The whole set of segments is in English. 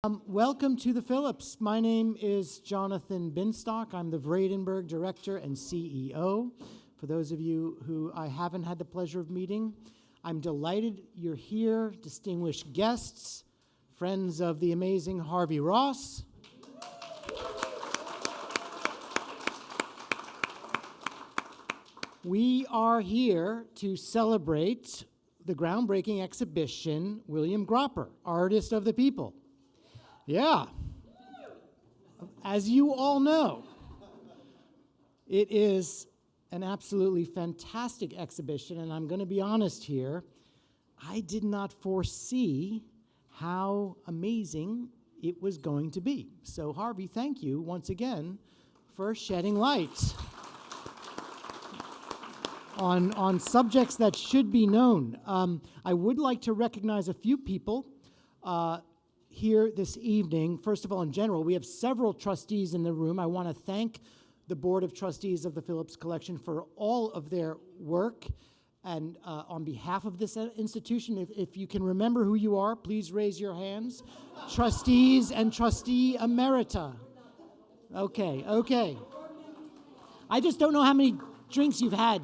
Welcome to the Phillips. My name is Jonathan Binstock. I'm the Vredenberg Director and CEO. For those of you who I haven't had the pleasure of meeting, I'm delighted you're here, distinguished guests, friends of the amazing Harvey Ross. We are here to celebrate the groundbreaking exhibition, William Gropper, Artist of the People. Yeah. As you all know, it is an absolutely fantastic exhibition, and I'm going to be honest here, I did not foresee how amazing it was going to be. So Harvey, thank you once again for shedding light on subjects that should be known. I would like to recognize a few people here this evening. First of all, in general, we have several trustees in the room. I want to thank the Board of Trustees of the Phillips Collection for all of their work. And on behalf of this institution, if you can remember who you are, please raise your hands. Trustees and Trustee Emerita. Okay. I just don't know how many drinks you've had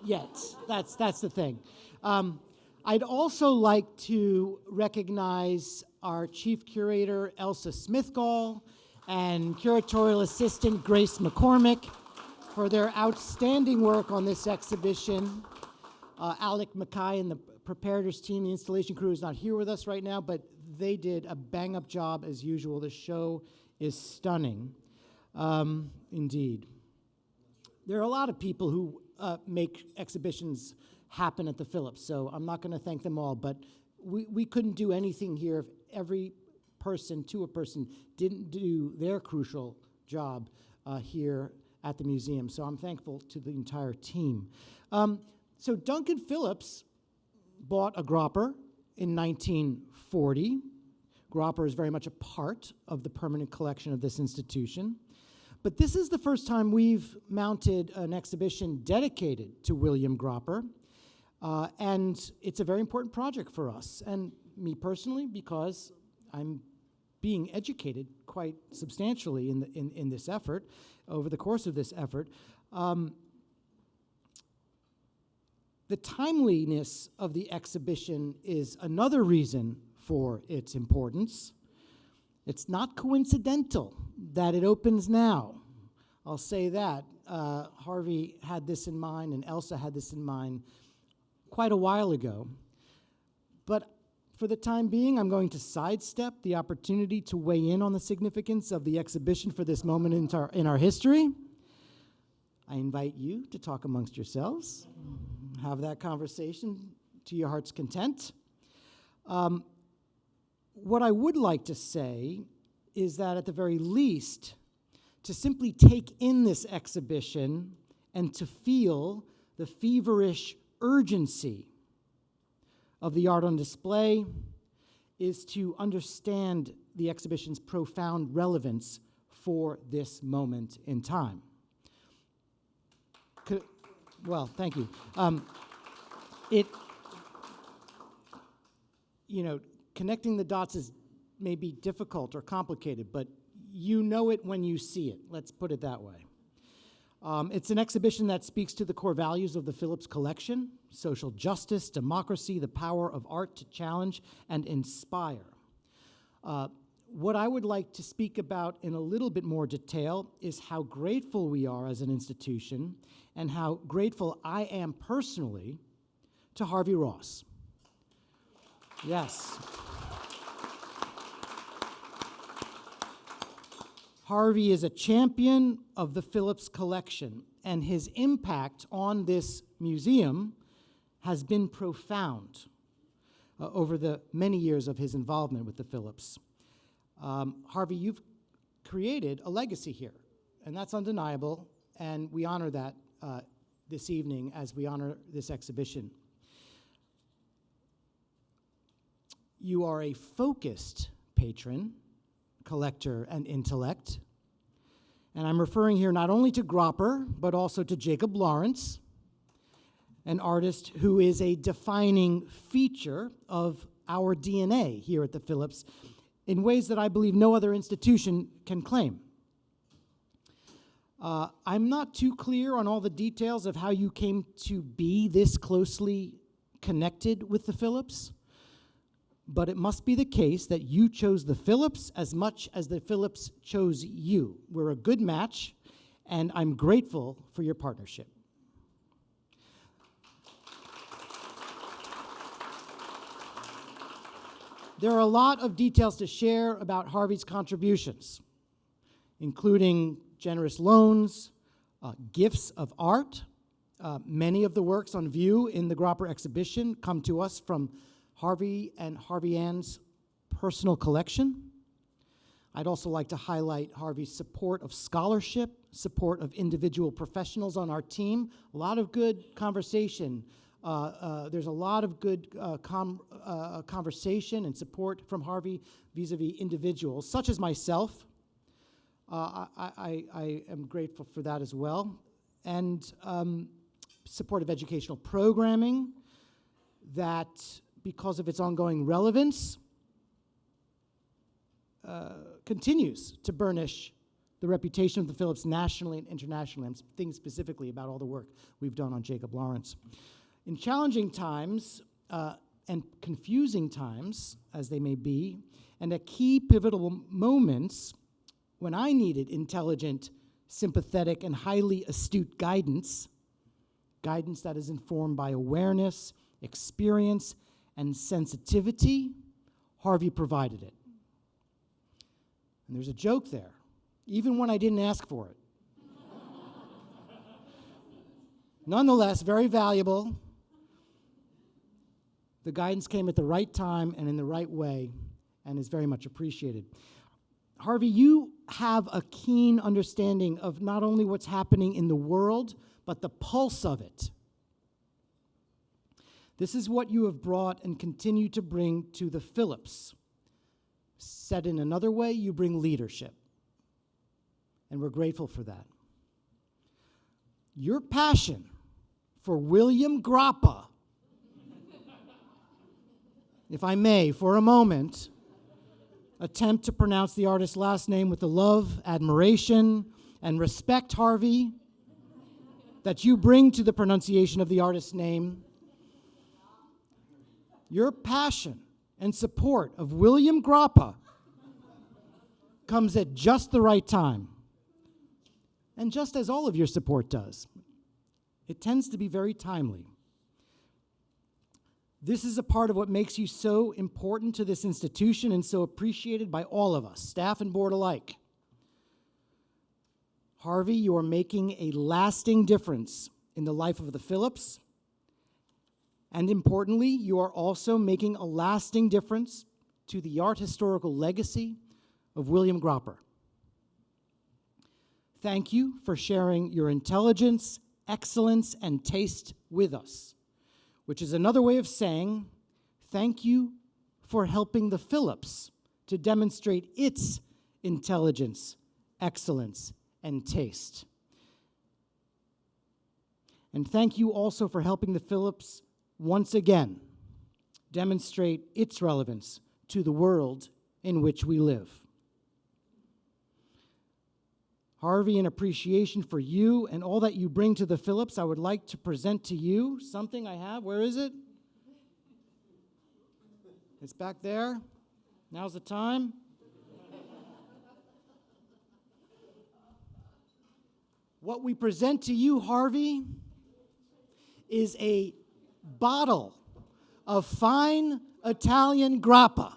yet. That's the thing. I'd also like to recognize our Chief Curator Elsa Smithgall and Curatorial Assistant Grace McCormick for their outstanding work on this exhibition. Alec Mackay and the preparators team, the installation crew, is not here with us right now, but they did a bang-up job as usual. The show is stunning, indeed. There are a lot of people who make exhibitions happen at the Phillips, so I'm not going to thank them all, but we couldn't do anything here if every person to a person didn't do their crucial job here at the museum. So I'm thankful to the entire team. So Duncan Phillips bought a Gropper in 1940. Gropper is very much a part of the permanent collection of this institution. But this is the first time we've mounted an exhibition dedicated to William Gropper. And it's a very important project for us, and me personally, because I'm being educated quite substantially in this effort, over the course of this effort. The timeliness of the exhibition is another reason for its importance. It's not coincidental that it opens now. I'll say that. Harvey had this in mind, and Elsa had this in mind quite a while ago. But for the time being, I'm going to sidestep the opportunity to weigh in on the significance of the exhibition for this moment in our history. I invite you to talk amongst yourselves, have that conversation to your heart's content. What I would like to say is that at the very least, to simply take in this exhibition and to feel the feverish urgency of the art on display is to understand the exhibition's profound relevance for this moment in time. Well, thank you. Connecting the dots is maybe difficult or complicated, but you know it when you see it. Let's put it that way. It's an exhibition that speaks to the core values of the Phillips Collection: social justice, democracy, the power of art to challenge and inspire. What I would like to speak about in a little bit more detail is how grateful we are as an institution and how grateful I am personally to Harvey Ross. Yes. Harvey is a champion of the Phillips Collection, and his impact on this museum has been profound over the many years of his involvement with the Phillips. Harvey, you've created a legacy here, and that's undeniable, and we honor that this evening as we honor this exhibition. You are a focused patron, collector, and intellect. And I'm referring here not only to Gropper, but also to Jacob Lawrence, an artist who is a defining feature of our DNA here at the Phillips. in ways that I believe no other institution can claim. I'm not too clear on all the details of how you came to be this closely connected with the Phillips, but it must be the case that you chose the Phillips as much as the Phillips chose you. We're a good match, and I'm grateful for your partnership. There are a lot of details to share about Harvey's contributions, including generous loans, gifts of art. Many of the works on view in the Gropper exhibition come to us from Harvey and Harvey Ann's personal collection. I'd also like to highlight Harvey's support of scholarship, support of individual professionals on our team. A lot of good conversation. There's a lot of good conversation and support from Harvey vis-a-vis individuals, such as myself. I am grateful for that as well. And support of educational programming that, because of its ongoing relevance, continues to burnish the reputation of the Phillips nationally and internationally. I'm thinking specifically about all the work we've done on Jacob Lawrence. In challenging times and confusing times, as they may be, and at key pivotal moments when I needed intelligent, sympathetic, and highly astute guidance that is informed by awareness, experience, and sensitivity, Harvey provided it. And there's a joke there, even when I didn't ask for it. Nonetheless, very valuable. The guidance came at the right time and in the right way, and is very much appreciated. Harvey, you have a keen understanding of not only what's happening in the world, but the pulse of it. This is what you have brought and continue to bring to the Phillips. Said in another way, you bring leadership, and we're grateful for that. Your passion for William Gropper, if I may, for a moment, attempt to pronounce the artist's last name with the love, admiration, and respect, Harvey, that you bring to the pronunciation of the artist's name. Your passion and support of William Gropper comes at just the right time. And just as all of your support does, it tends to be very timely. This is a part of what makes you so important to this institution and so appreciated by all of us, staff and board alike. Harvey, you are making a lasting difference in the life of the Phillips, and importantly, you are also making a lasting difference to the art historical legacy of William Gropper. Thank you for sharing your intelligence, excellence, and taste with us, which is another way of saying thank you for helping the Phillips to demonstrate its intelligence, excellence, and taste. And thank you also for helping the Phillips once again demonstrate its relevance to the world in which we live. Harvey, in appreciation for you and all that you bring to the Phillips, I would like to present to you something I have. Where is it? It's back there. Now's the time. What we present to you, Harvey, is a bottle of fine Italian grappa.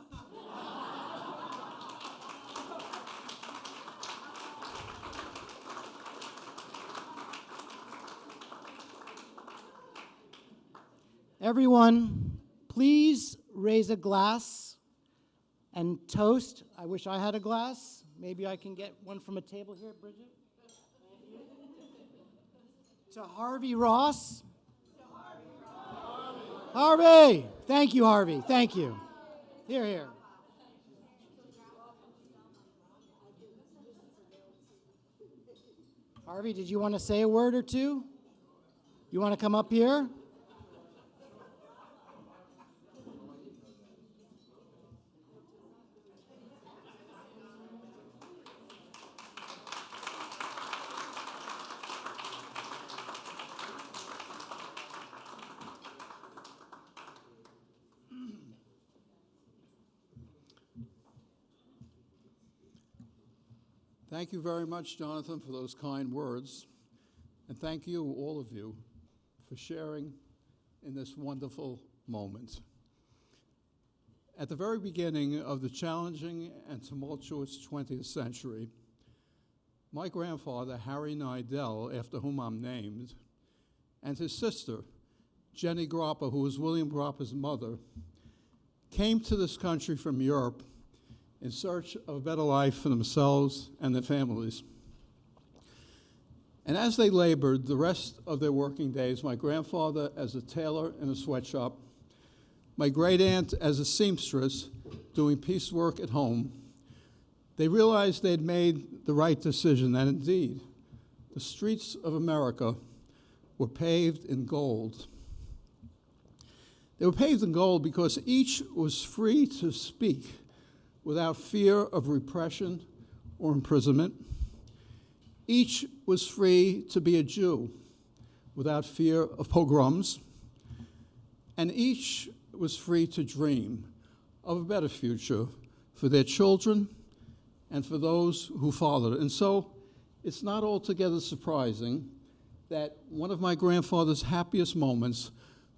Everyone, please raise a glass and toast. I wish I had a glass. Maybe I can get one from a table here, Bridget. To Harvey Ross. Harvey! Thank you, Harvey. Thank you. Here, here. Harvey, did you want to say a word or two? You want to come up here? Thank you very much, Jonathan, for those kind words. And thank you, all of you, for sharing in this wonderful moment. At the very beginning of the challenging and tumultuous 20th century, my grandfather, Harry Nidell, after whom I'm named, and his sister, Jenny Gropper, who was William Gropper's mother, came to this country from Europe in search of a better life for themselves and their families. And as they labored the rest of their working days, my grandfather as a tailor in a sweatshop, my great-aunt as a seamstress doing piecework at home, they realized they'd made the right decision, that indeed the streets of America were paved in gold. They were paved in gold because each was free to speak without fear of repression or imprisonment. Each was free to be a Jew without fear of pogroms. And each was free to dream of a better future for their children and for those who followed. And so it's not altogether surprising that one of my grandfather's happiest moments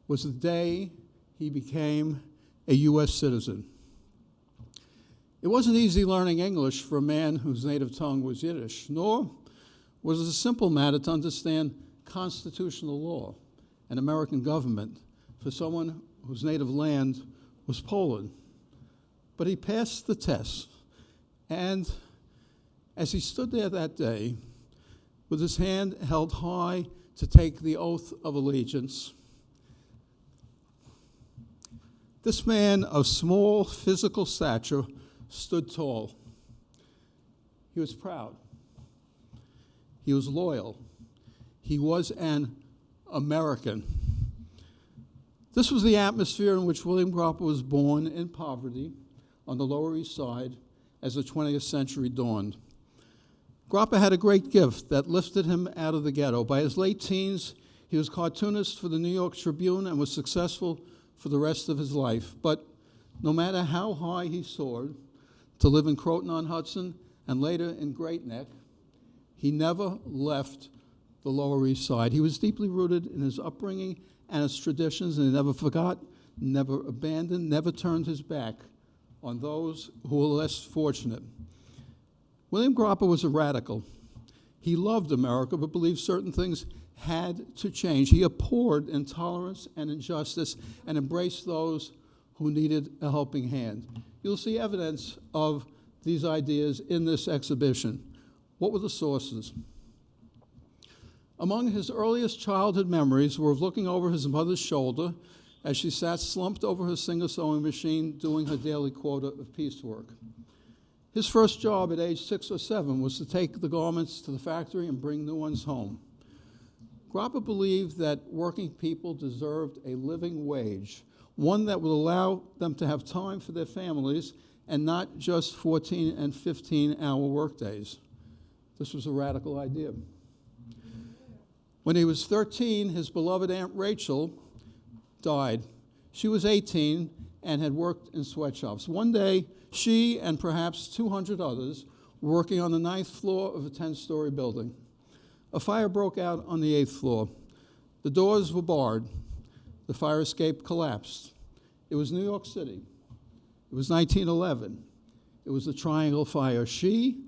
was the day he became a U.S. citizen. It wasn't easy learning English for a man whose native tongue was Yiddish, nor was it a simple matter to understand constitutional law and American government for someone whose native land was Poland. But he passed the test, and as he stood there that day, with his hand held high to take the oath of allegiance, this man of small physical stature stood tall. He was proud. He was loyal. He was an American. This was the atmosphere in which William Gropper was born in poverty on the Lower East Side as the 20th century dawned. Gropper had a great gift that lifted him out of the ghetto. By his late teens, he was cartoonist for the New York Tribune and was successful for the rest of his life. But no matter how high he soared, to live in Croton-on-Hudson and later in Great Neck, he never left the Lower East Side. He was deeply rooted in his upbringing and his traditions, and he never forgot, never abandoned, never turned his back on those who were less fortunate. William Gropper was a radical. He loved America, but believed certain things had to change. He abhorred intolerance and injustice and embraced those who needed a helping hand. You'll see evidence of these ideas in this exhibition. What were the sources? Among his earliest childhood memories were of looking over his mother's shoulder as she sat slumped over her Singer sewing machine doing her daily quota of piecework. His first job at age 6 or 7 was to take the garments to the factory and bring new ones home. Gropper believed that working people deserved a living wage, one that would allow them to have time for their families and not just 14 and 15-hour workdays. This was a radical idea. When he was 13, his beloved Aunt Rachel died. She was 18 and had worked in sweatshops. One day, she and perhaps 200 others were working on the 9th floor of a 10-story building. A fire broke out on the 8th floor. The doors were barred. The fire escape collapsed. It was New York City. It was 1911. It was the Triangle Fire. She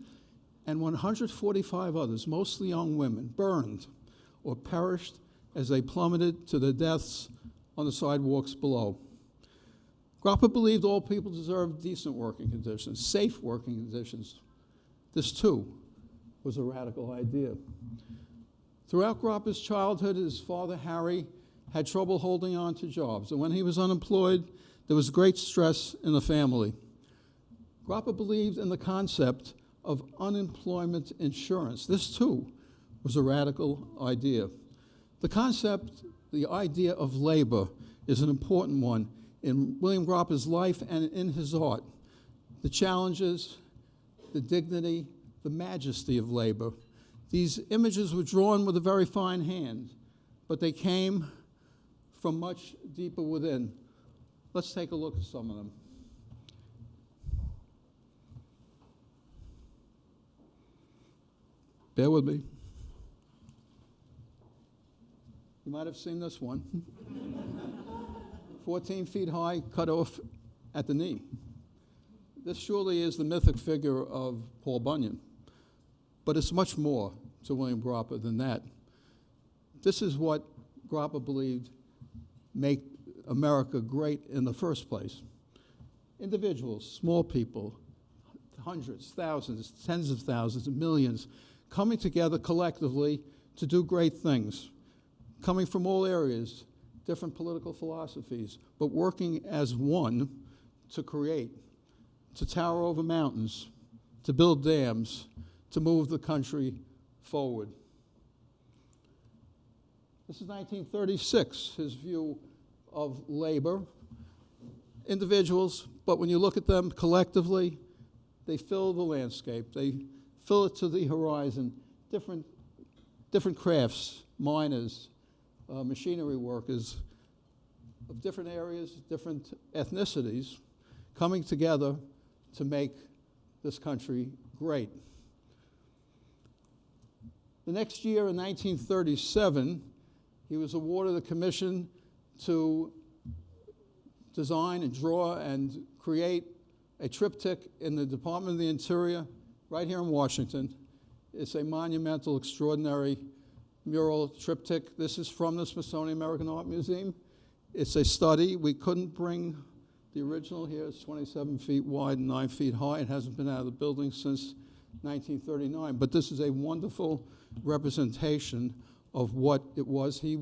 and 145 others, mostly young women, burned or perished as they plummeted to their deaths on the sidewalks below. Gropper believed all people deserved decent working conditions, safe working conditions. This, too, was a radical idea. Throughout Gropper's childhood, his father, Harry, had trouble holding on to jobs, and when he was unemployed, there was great stress in the family. Gropper believed in the concept of unemployment insurance. This, too, was a radical idea. The concept, the idea of labor, is an important one in William Gropper's life and in his art. The challenges, the dignity, the majesty of labor. These images were drawn with a very fine hand, but they came from much deeper within. Let's take a look at some of them. Bear with me. You might have seen this one. 14 feet high, cut off at the knee. This surely is the mythic figure of Paul Bunyan, but it's much more to William Gropper than that. This is what Gropper believed made America great in the first place. Individuals, small people, hundreds, thousands, tens of thousands, millions, coming together collectively to do great things, coming from all areas, different political philosophies, but working as one to create, to tower over mountains, to build dams, to move the country forward. This is 1936, his view of labor. Individuals, but when you look at them collectively, they fill the landscape. They fill it to the horizon. Different crafts, miners, machinery workers of different areas, different ethnicities, coming together to make this country great. The next year, in 1937, he was awarded a commission to design and draw and create a triptych in the Department of the Interior right here in Washington. It's a monumental, extraordinary mural triptych. This is from the Smithsonian American Art Museum. It's a study. We couldn't bring the original here. It's 27 feet wide and 9 feet high. It hasn't been out of the building since 1939. But this is a wonderful representation of what it was. He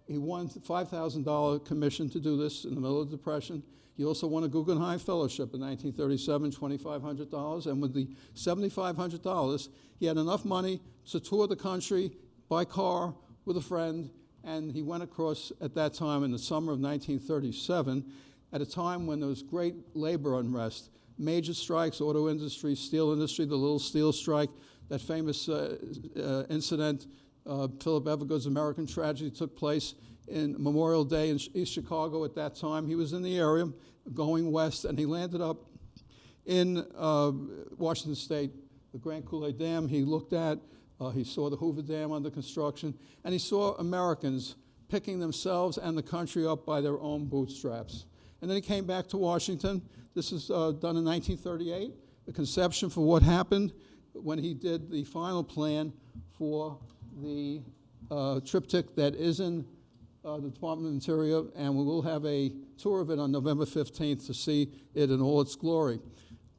won a $5,000 commission to do this in the middle of the Depression. He also won a Guggenheim Fellowship in 1937, $2,500. And with the $7,500, he had enough money to tour the country by car with a friend. And he went across at that time in the summer of 1937, at a time when there was great labor unrest, major strikes, auto industry, steel industry, the Little Steel Strike, that famous incident, Philip Evergood's American Tragedy, took place in Memorial Day in East Chicago at that time. He was in the area going west, and he landed up in Washington State, the Grand Coulee Dam he looked at. He saw the Hoover Dam under construction, and he saw Americans picking themselves and the country up by their own bootstraps. And then he came back to Washington. This is done in 1938, the conception for what happened when he did the final plan for the triptych that is in the Department of the Interior, and we will have a tour of it on November 15th to see it in all its glory.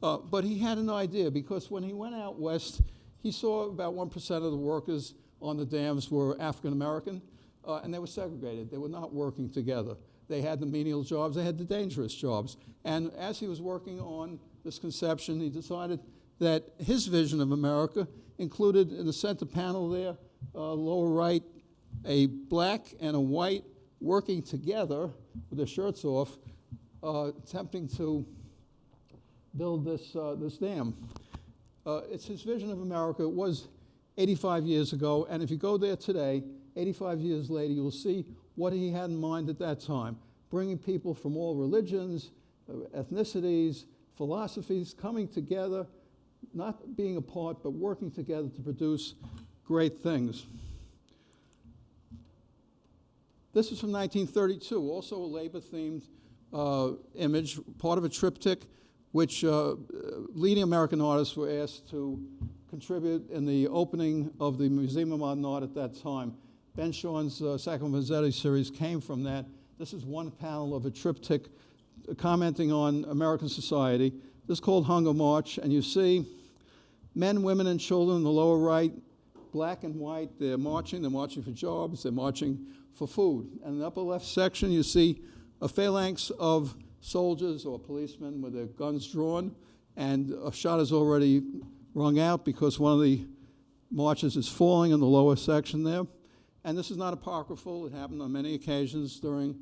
But he had an idea, because when he went out west, he saw about 1% of the workers on the dams were African American, and they were segregated. They were not working together. They had the menial jobs, they had the dangerous jobs. And as he was working on this conception, he decided that his vision of America included, in the center panel there, lower right, a black and a white working together with their shirts off, attempting to build this dam. It's his vision of America. It was 85 years ago, and if you go there today, 85 years later, you'll see what he had in mind at that time, bringing people from all religions, ethnicities, philosophies, coming together, not being apart, but working together to produce great things. This is from 1932, also a labor-themed image, part of a triptych, which leading American artists were asked to contribute in the opening of the Museum of Modern Art at that time. Ben Shorn's Sacco Vanzetti series came from that. This is one panel of a triptych commenting on American society. This is called Hunger March, and you see men, women, and children in the lower right, black and white. They're marching for jobs, they're marching for food. And in the upper left section, you see a phalanx of soldiers or policemen with their guns drawn, and a shot is already rung out because one of the marches is falling in the lower section there. And this is not apocryphal. It happened on many occasions during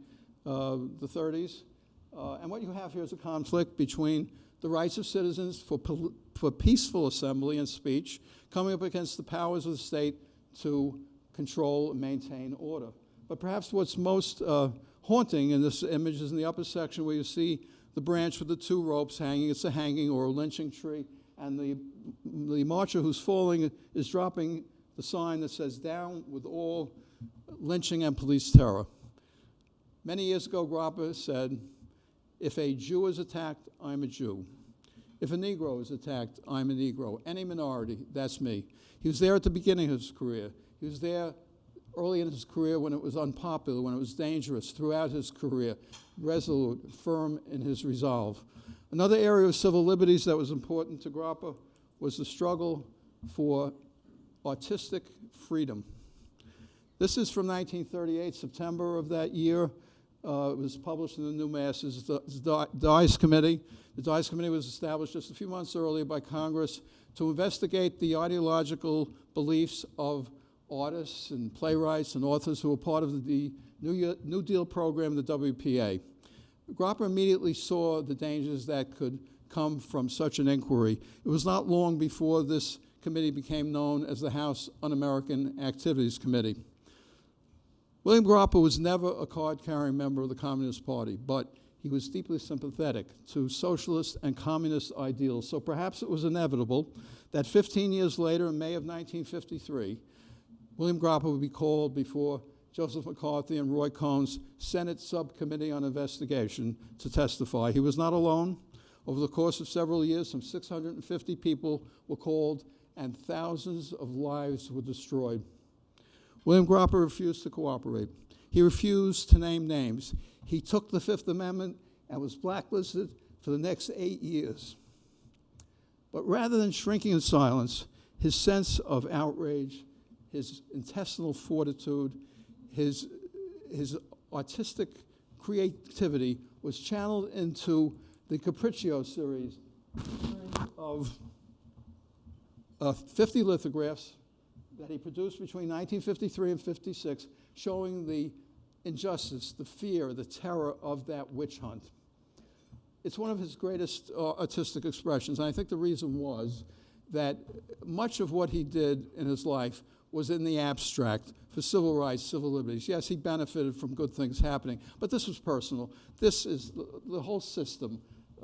the 30s. And what you have here is a conflict between the rights of citizens for peaceful assembly and speech coming up against the powers of the state to control and maintain order. But perhaps what's most haunting in this image is in the upper section where you see the branch with the two ropes hanging. It's a hanging or a lynching tree. and the marcher who's falling is dropping the sign that says, "Down with all lynching and police terror." Many years ago, Gropper said, "If a Jew is attacked, I'm a Jew. If a Negro is attacked, I'm a Negro. Any minority, that's me." He was there at the beginning of his career. He was there early in his career when it was unpopular, when it was dangerous, throughout his career, resolute, firm in his resolve. Another area of civil liberties that was important to Gropper was the struggle for artistic freedom. This is from 1938, September of that year. It was published in the New Masses, the Dice Committee. The Dice Committee was established just a few months earlier by Congress to investigate the ideological beliefs of artists and playwrights and authors who were part of the New Deal program, the WPA. Gropper immediately saw the dangers that could come from such an inquiry. It was not long before this committee became known as the House Un-American Activities Committee. William Gropper was never a card-carrying member of the Communist Party, but he was deeply sympathetic to socialist and communist ideals. So perhaps it was inevitable that 15 years later, in May of 1953, William Gropper would be called before Joseph McCarthy and Roy Cohn's Senate Subcommittee on Investigation to testify. He was not alone. Over the course of several years, some 650 people were called and thousands of lives were destroyed. William Gropper refused to cooperate. He refused to name names. He took the Fifth Amendment and was blacklisted for the next 8 years. But rather than shrinking in silence, his sense of outrage, his intestinal fortitude, his artistic creativity was channeled into the Capriccio series of 50 lithographs that he produced between 1953 and 56, showing the injustice, the fear, the terror of that witch hunt. It's one of his greatest artistic expressions, and I think the reason was that much of what he did in his life was in the abstract for civil rights, civil liberties. Yes, he benefited from good things happening, but this was personal. This is the whole system,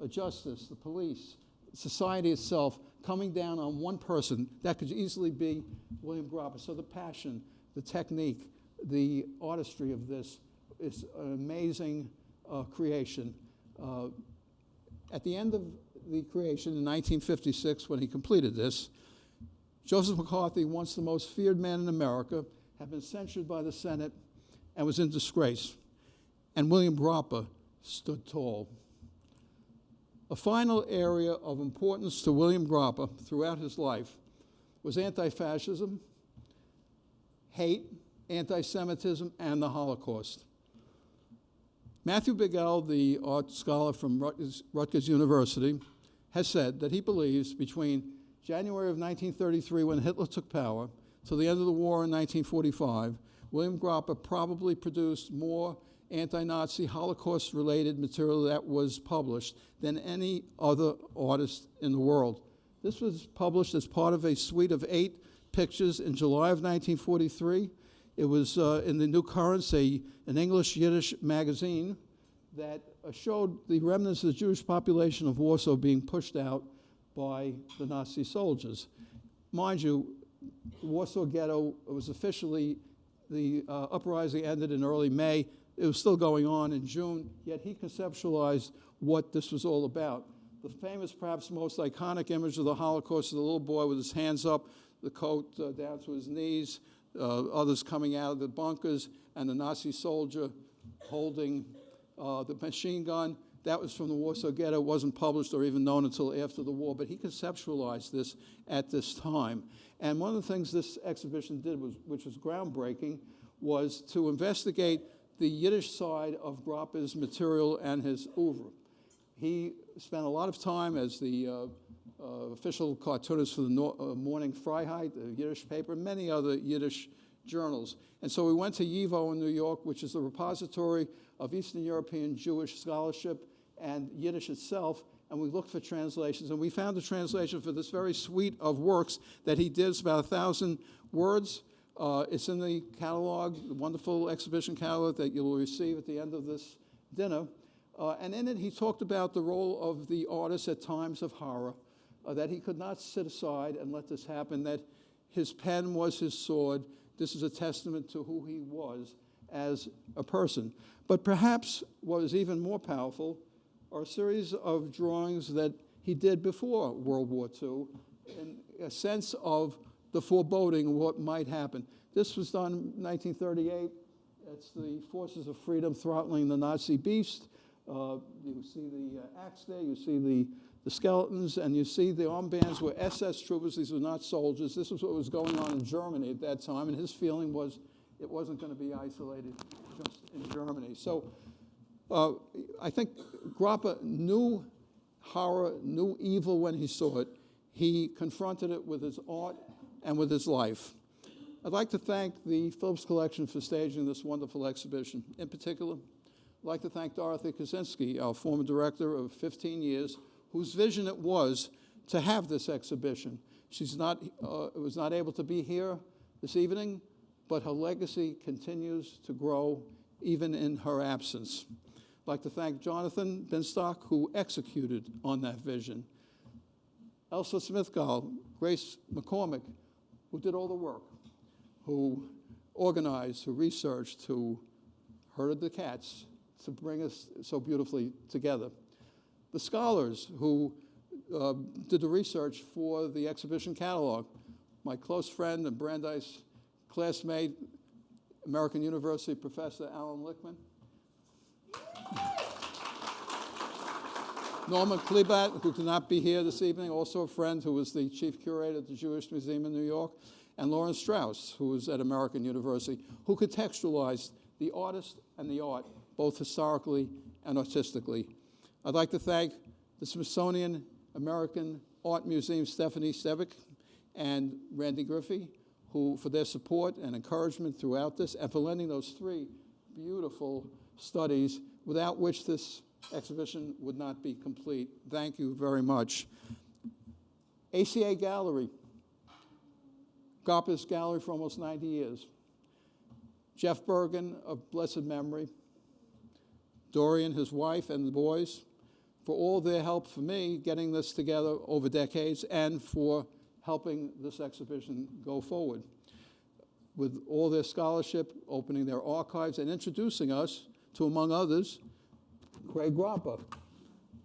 justice, the police, society itself, coming down on one person. That could easily be William Gropper. So the passion, the technique, the artistry of this is an amazing creation. At the end of the creation in 1956, when he completed this, Joseph McCarthy, once the most feared man in America, had been censured by the Senate and was in disgrace. And William Gropper stood tall. A final area of importance to William Gropper throughout his life was anti-fascism, hate, anti-Semitism, and the Holocaust. Matthew Bigell, the art scholar from Rutgers University, has said that he believes between January of 1933, when Hitler took power, till the end of the war in 1945, William Gropper probably produced more anti-Nazi Holocaust-related material that was published than any other artist in the world. This was published as part of a suite of 8 pictures in July of 1943. It was in the New Currents, an English Yiddish magazine that showed the remnants of the Jewish population of Warsaw being pushed out by the Nazi soldiers. Mind you, the Warsaw Ghetto was officially, the uprising ended in early May. It was still going on in June, yet he conceptualized what this was all about. The famous, perhaps most iconic image of the Holocaust is the little boy with his hands up, the coat down to his knees, others coming out of the bunkers, and the Nazi soldier holding the machine gun. That was from the Warsaw Ghetto. It wasn't published or even known until after the war, but he conceptualized this at this time. And one of the things this exhibition did, which was groundbreaking, was to investigate the Yiddish side of Gropper's material and his oeuvre. He spent a lot of time as the official cartoonist for the Morning Freiheit, the Yiddish paper, and many other Yiddish journals. And so we went to YIVO in New York, which is the repository of Eastern European Jewish scholarship and Yiddish itself, and we looked for translations. And we found a translation for this very suite of works that he did. It's about 1,000 words. It's in the catalog, the wonderful exhibition catalog that you will receive at the end of this dinner. And in it, he talked about the role of the artist at times of horror, that he could not sit aside and let this happen, that his pen was his sword. This is a testament to who he was as a person. But perhaps what is even more powerful are a series of drawings that he did before World War II, in a sense of the foreboding of what might happen. This was done in 1938. It's the forces of freedom throttling the Nazi beast. You see the axe there, you see the skeletons, and you see the armbands were SS troopers. These were not soldiers. This was what was going on in Germany at that time, and his feeling was it wasn't going to be isolated just in Germany. So I think Gropper knew horror, knew evil when he saw it. He confronted it with his art and with his life. I'd like to thank the Phillips Collection for staging this wonderful exhibition. In particular, I'd like to thank Dorothy Kaczynski, our former director of 15 years, whose vision it was to have this exhibition. She's was not able to be here this evening, but her legacy continues to grow even in her absence. I'd like to thank Jonathan Binstock, who executed on that vision. Elsa Smithgall, Grace McCormick, who did all the work, who organized, who researched, who herded the cats to bring us so beautifully together. The scholars who did the research for the exhibition catalog. My close friend and Brandeis classmate, American University professor Alan Lichtman. Norman Klebat, who could not be here this evening, also a friend who was the chief curator at the Jewish Museum in New York, and Lawrence Strauss, who was at American University, who contextualized the artist and the art, both historically and artistically. I'd like to thank the Smithsonian American Art Museum, Stephanie Stevick and Randy Griffey, who for their support and encouragement throughout this, and for lending those 3 beautiful studies, without which this exhibition would not be complete. Thank you very much. ACA Gallery, Gropper's gallery for almost 90 years. Jeff Bergen of blessed memory, Dorian, his wife, and the boys, for all their help for me getting this together over decades and for helping this exhibition go forward. With all their scholarship, opening their archives, and introducing us to, among others, Craig Gropper,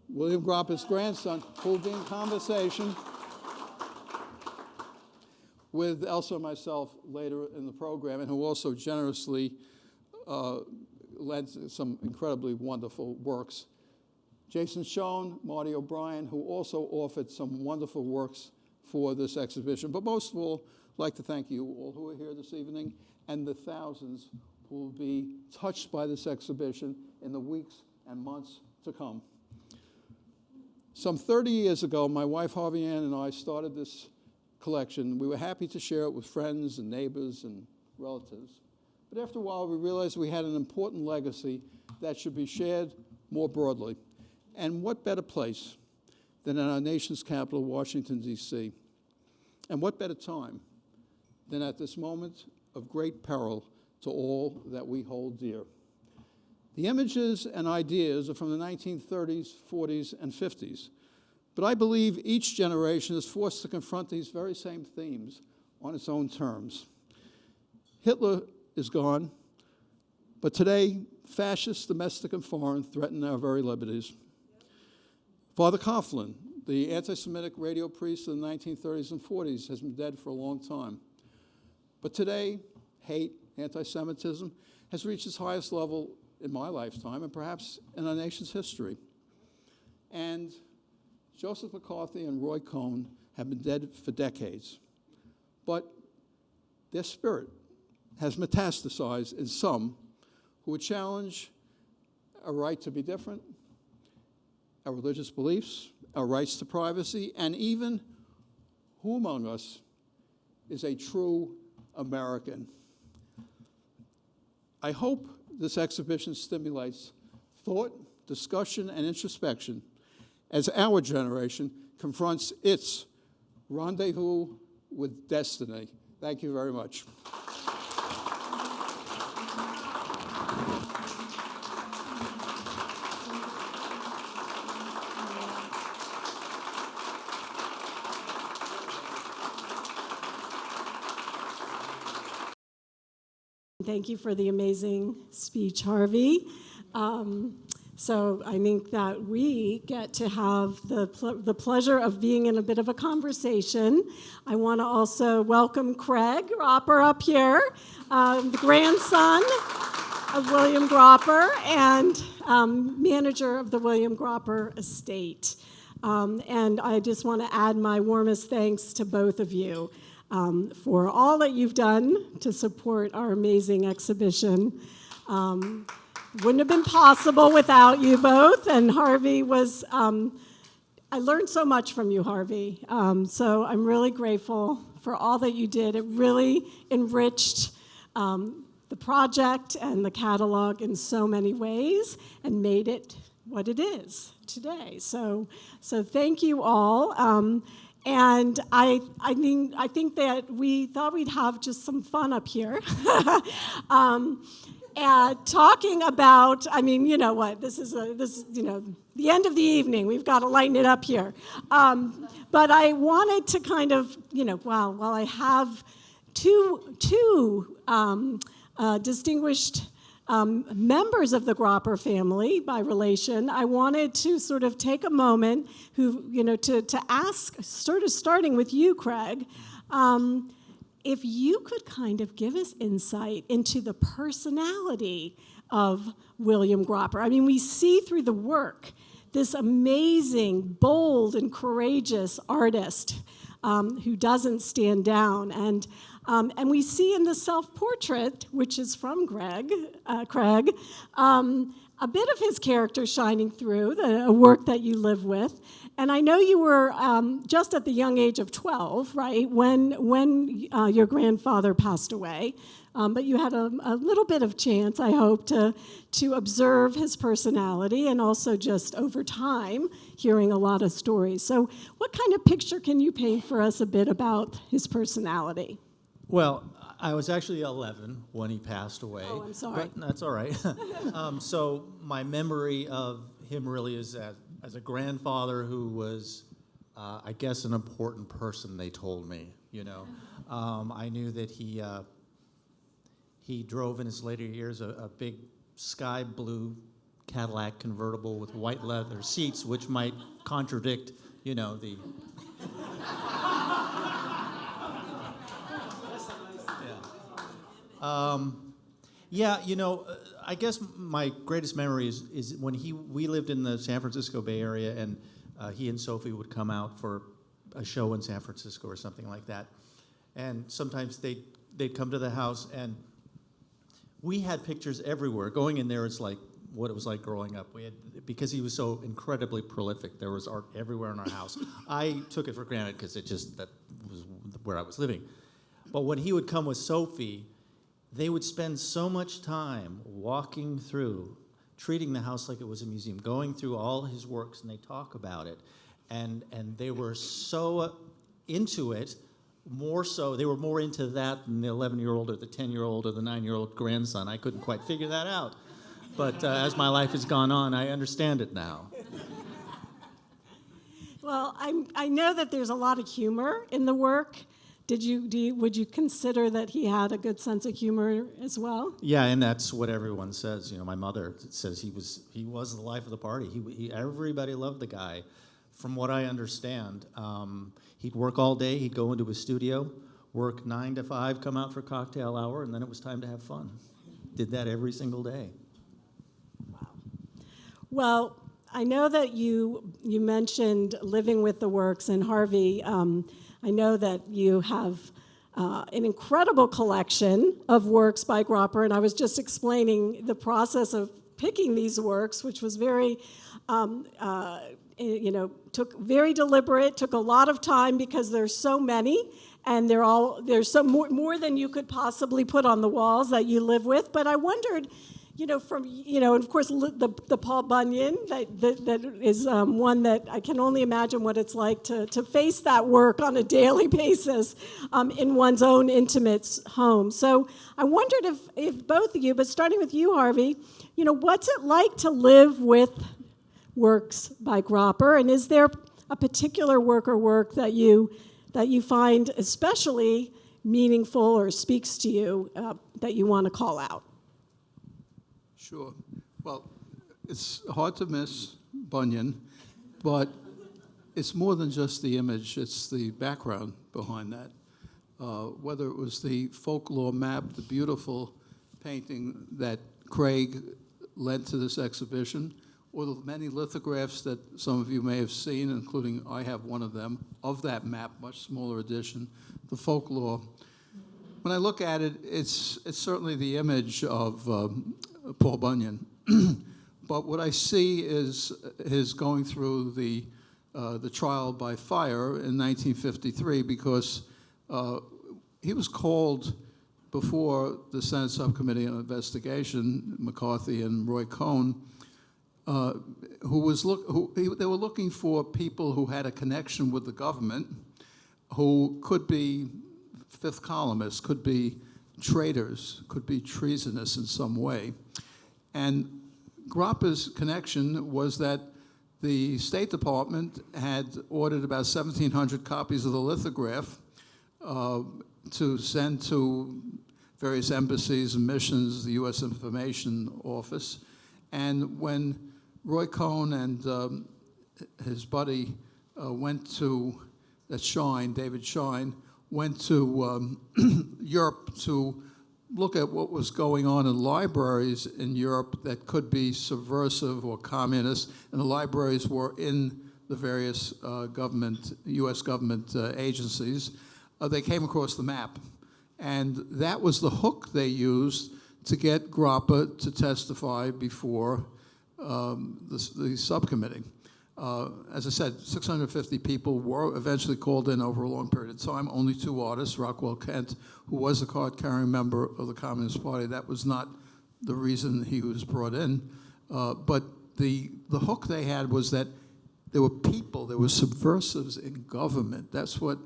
William Gropper's grandson, who will be in conversation with Elsa and myself later in the program, and who also generously led some incredibly wonderful works. Jason Schoen, Marty O'Brien, who also offered some wonderful works for this exhibition. But most of all, I'd like to thank you all who are here this evening and the thousands who will be touched by this exhibition in the weeks and months to come. Some 30 years ago, my wife Harvey Ann and I started this collection. We were happy to share it with friends and neighbors and relatives. But after a while, we realized we had an important legacy that should be shared more broadly. And what better place than in our nation's capital, Washington, D.C.? And what better time than at this moment of great peril to all that we hold dear? The images and ideas are from the 1930s, 40s, and 50s. But I believe each generation is forced to confront these very same themes on its own terms. Hitler is gone, but today, fascists, domestic and foreign, threaten our very liberties. Father Coughlin, the anti-Semitic radio priest of the 1930s and 40s, has been dead for a long time. But today, hate, anti-Semitism, has reached its highest level in my lifetime and perhaps in our nation's history. And Joseph McCarthy and Roy Cohn have been dead for decades. But their spirit has metastasized in some who would challenge our right to be different, our religious beliefs, our rights to privacy, and even who among us is a true American. I hope this exhibition stimulates thought, discussion, and introspection as our generation confronts its rendezvous with destiny. Thank you very much. Thank you for the amazing speech, Harvey. So I think that we get to have the pleasure of being in a bit of a conversation. I want to also welcome Craig Gropper up here, the grandson of William Gropper and manager of the William Gropper estate. And I just want to add my warmest thanks to both of you for all that you've done to support our amazing exhibition. Wouldn't have been possible without you both, and Harvey was, I learned so much from you, Harvey, so I'm really grateful for all that you did. It really enriched the project and the catalog in so many ways and made it what it is today. So thank you all. And I think that we thought we'd have just some fun up here. Talking about, I mean, you know what, this is the end of the evening. We've got to lighten it up here. But I wanted to kind of, while I have two distinguished members of the Gropper family by relation, I wanted to sort of take a moment to ask, sort of starting with you, Craig, if you could kind of give us insight into the personality of William Gropper. I mean, we see through the work this amazing, bold, and courageous artist who doesn't stand down. And we see in the self-portrait, which is from Craig, a bit of his character shining through, a work that you live with. And I know you were just at the young age of 12, right, when your grandfather passed away. But you had a little bit of chance, I hope, to observe his personality and also just over time hearing a lot of stories. So what kind of picture can you paint for us a bit about his personality? Well, I was actually 11 when he passed away. Oh, I'm sorry. But that's all right. So my memory of him really is as a grandfather who was, I guess, an important person, they told me, I knew that he drove in his later years a big sky blue Cadillac convertible with white leather seats, which might contradict, the... I guess my greatest memory is when we lived in the San Francisco Bay Area, and he and Sophie would come out for a show in San Francisco or something like that. And sometimes they'd come to the house, and we had pictures everywhere. Going in there is like what it was like growing up. Because he was so incredibly prolific, there was art everywhere in our house. I took it for granted because that was where I was living. But when he would come with Sophie, they would spend so much time walking through, treating the house like it was a museum, going through all his works, and they talk about it. And they were so into it, they were more into that than the 11-year-old or the 10-year-old or the 9-year-old grandson. I couldn't quite figure that out. But as my life has gone on, I understand it now. Well, I know that there's a lot of humor in the work. Would you consider that he had a good sense of humor as well? Yeah, and that's what everyone says. My mother says he was the life of the party. Everybody loved the guy. From what I understand, he'd work all day. He'd go into his studio, work 9 to 5, come out for cocktail hour, and then it was time to have fun. Did that every single day. Wow. Well, I know that you mentioned living with the works, and Harvey, I know that you have an incredible collection of works by Gropper, and I was just explaining the process of picking these works, which was very, took very deliberate, took a lot of time because there's so many, and there's so more than you could possibly put on the walls that you live with. But I wondered, and of course, the Paul Bunyan, that is one that I can only imagine what it's like to face that work on a daily basis in one's own intimate home. So I wondered if both of you, but starting with you, Harvey, what's it like to live with works by Gropper, and is there a particular work or work that you find especially meaningful or speaks to you that you want to call out? Sure. Well, it's hard to miss Bunyan, but it's more than just the image, it's the background behind that. Whether it was the folklore map, the beautiful painting that Craig lent to this exhibition, or the many lithographs that some of you may have seen, including I have one of them, of that map, much smaller edition, the folklore. When I look at it, it's certainly the image of Paul Bunyan. But what I see is his going through the trial by fire in 1953, because he was called before the Senate Subcommittee on Investigation, McCarthy and Roy Cohn, they were looking for people who had a connection with the government, who could be fifth columnists, could be traitors, could be treasonous in some way. And Gropper's connection was that the State Department had ordered about 1,700 copies of the lithograph to send to various embassies and missions, the U.S. Information Office. And when Roy Cohn and his buddy went to David Shine, went to Europe to look at what was going on in libraries in Europe that could be subversive or communist, and the libraries were in the various U.S. government agencies, they came across the map. And that was the hook they used to get Gropper to testify before the subcommittee. As I said, 650 people were eventually called in over a long period of time. Only 2 artists, Rockwell Kent, who was a card-carrying member of the Communist Party. That was not the reason he was brought in. But the hook they had was that there were people, there were subversives in government. That's what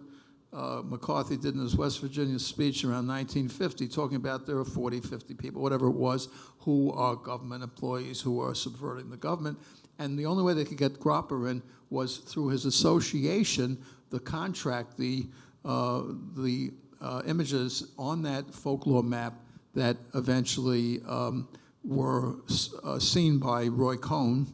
McCarthy did in his West Virginia speech around 1950, talking about there are 40, 50 people, whatever it was, who are government employees who are subverting the government. And the only way they could get Gropper in was through his association, the contract, the images on that folklore map that eventually were seen by Roy Cohn,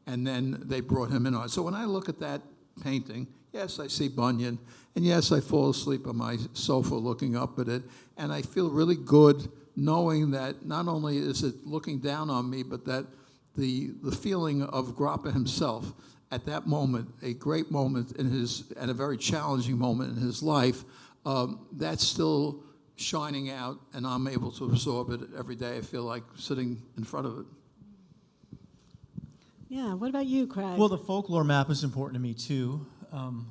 and then they brought him in on it. So when I look at that painting, yes, I see Bunyan, and yes, I fall asleep on my sofa looking up at it, and I feel really good knowing that not only is it looking down on me, but that the feeling of Gropper himself at that moment, a great moment and a very challenging moment in his life, that's still shining out, and I'm able to absorb it every day. I feel like sitting in front of it. Yeah, what about you, Craig? Well, the folklore map is important to me too,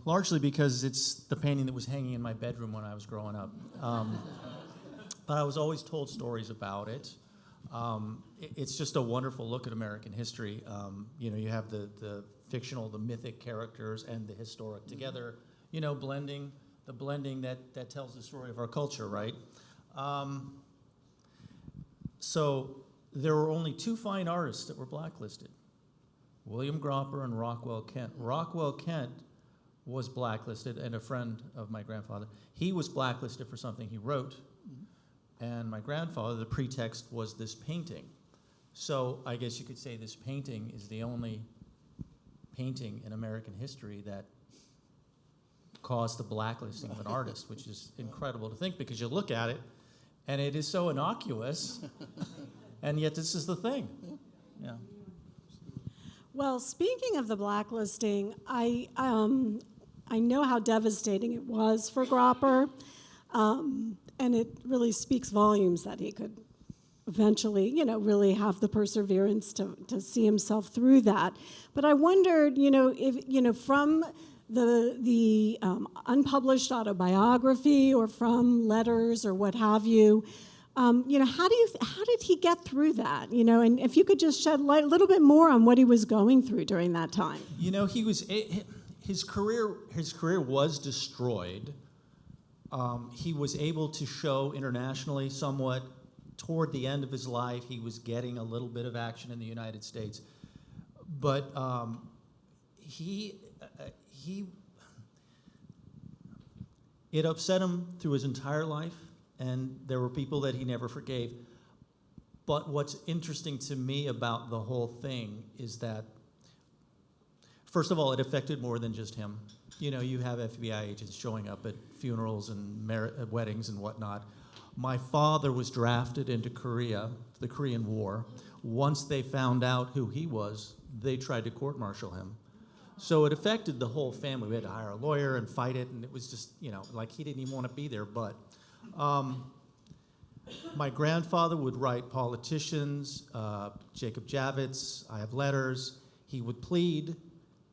largely because it's the painting that was hanging in my bedroom when I was growing up. But I was always told stories about it. It's just a wonderful look at American history. You have the fictional, the mythic characters and the historic together, blending that tells the story of our culture, right? So there were only 2 fine artists that were blacklisted, William Gropper and Rockwell Kent. Rockwell Kent was blacklisted, and a friend of my grandfather, he was blacklisted for something he wrote. And my grandfather, the pretext was this painting. So I guess you could say this painting is the only painting in American history that caused the blacklisting of an artist, which is incredible to think, because you look at it and it is so innocuous, and yet this is the thing. Yeah. Well, speaking of the blacklisting, I know how devastating it was for Gropper. And it really speaks volumes that he could eventually, really have the perseverance to see himself through that. But I wondered, if, from the unpublished autobiography or from letters or what have you, how did he get through that? And if you could just shed light a little bit more on what he was going through during that time. His career was destroyed. He was able to show internationally somewhat. Toward the end of his life, he was getting a little bit of action in the United States. But It upset him through his entire life, and there were people that he never forgave. But what's interesting to me about the whole thing is that, first of all, it affected more than just him. You know, you have FBI agents showing up at funerals and weddings and whatnot. My father was drafted into Korea, the Korean War. Once they found out who he was, they tried to court-martial him. So it affected the whole family. We had to hire a lawyer and fight it, and it was just, you know, like he didn't even want to be there. But my grandfather would write politicians, Jacob Javits, I have letters. He would plead,